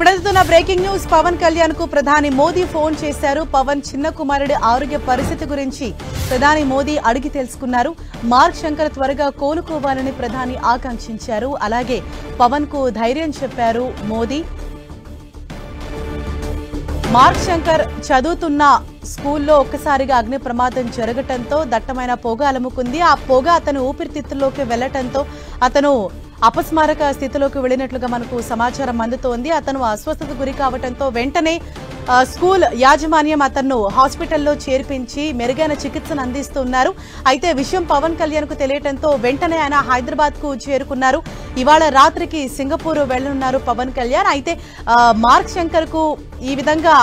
ఇప్పుడెదుతున్న breaking news Pawan Kalyan కు ప్రధాని Modi phone చేశారు. పవన్ చిన్న కుమారుడి ఆరోగ్య పరిస్థితి గురించి ప్రధాని మోదీ అడిగి తెలుసుకున్నారు. మార్క్ శంకర్ త్వరగా కోలుకోవాలని ప్రధాని ఆకాంక్షించారు. అలాగే పవన్ కు ధైర్యం చెప్పారు మోదీ. మార్క్ శంకర్ చదువుతున్న స్కూల్లో ఒక్కసారిగా అగ్ని ప్రమాదం జరగటంతో దట్టమైన పొగ అలుముకుంది. ఆ పొగ అతను ఊపిరితిత్తుల్లోకి వెళ్లటంతో అతను అపస్మారక స్థితిలోకి వెళ్లినట్లుగా మనకు సమాచారం అందుతోంది. అతను అస్వస్థతకు గురి కావడంతో వెంటనే స్కూల్ యాజమాన్యం అతను హాస్పిటల్లో చేర్పించి మెరుగైన చికిత్సను అందిస్తున్నారు. అయితే విషయం పవన్ కళ్యాణ్ కు తెలియటంతో వెంటనే ఆయన హైదరాబాద్ కు చేరుకున్నారు. ఇవాళ రాత్రికి సింగపూర్ వెళ్లనున్నారు పవన్ కళ్యాణ్. అయితే మార్క్ శంకర్ కు ఈ విధంగా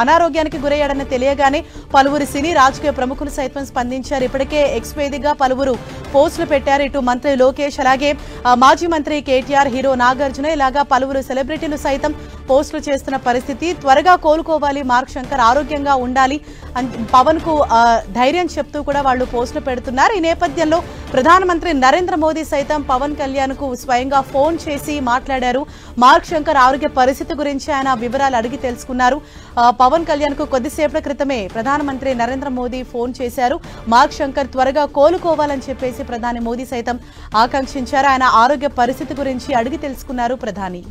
అనారోగ్యానికి గురయ్యాడని తెలియగానే పలువురు సినీ రాజకీయ ప్రముఖులు సైతం స్పందించారు. ఇప్పటికే ఎక్స్ వేదికగా పలువురు పోస్టులు పెట్టారు. ఇటు మంత్రి లోకేష్, అలాగే మాజీ మంత్రి కేటీఆర్, హీరో నాగార్జున, ఇలాగా పలువురు సెలబ్రిటీలు సైతం పోస్టులు చేస్తున్న పరిస్థితి. త్వరగా కోలుకోవాలి, మార్క్ శంకర్ ఆరోగ్యంగా ఉండాలి పవన్ కు ధైర్యం చెప్తూ కూడా వాళ్ళు పోస్టులు పెడుతున్నారు. ఈ నేపథ్యంలో ప్రధానమంత్రి నరేంద్ర మోదీ సైతం పవన్ కళ్యాణ్ కు స్వయంగా ఫోన్ చేసి మాట్లాడారు. మార్క్ శంకర్ ఆరోగ్య పరిస్థితి గురించి ఆయన వివరాలు అడిగి తెలుసుకున్నారు. పవన్ కళ్యాణ్ కు కొద్దిసేపటి క్రితమే ప్రధానమంత్రి నరేంద్ర మోదీ ఫోన్ చేశారు. మార్క్ శంకర్ త్వరగా కోలుకోవాలని చెప్పేసి ప్రధాని మోదీ సైతం ఆకాంక్షించారు. ఆయన ఆరోగ్య పరిస్థితి గురించి అడిగి తెలుసుకున్నారు ప్రధాని.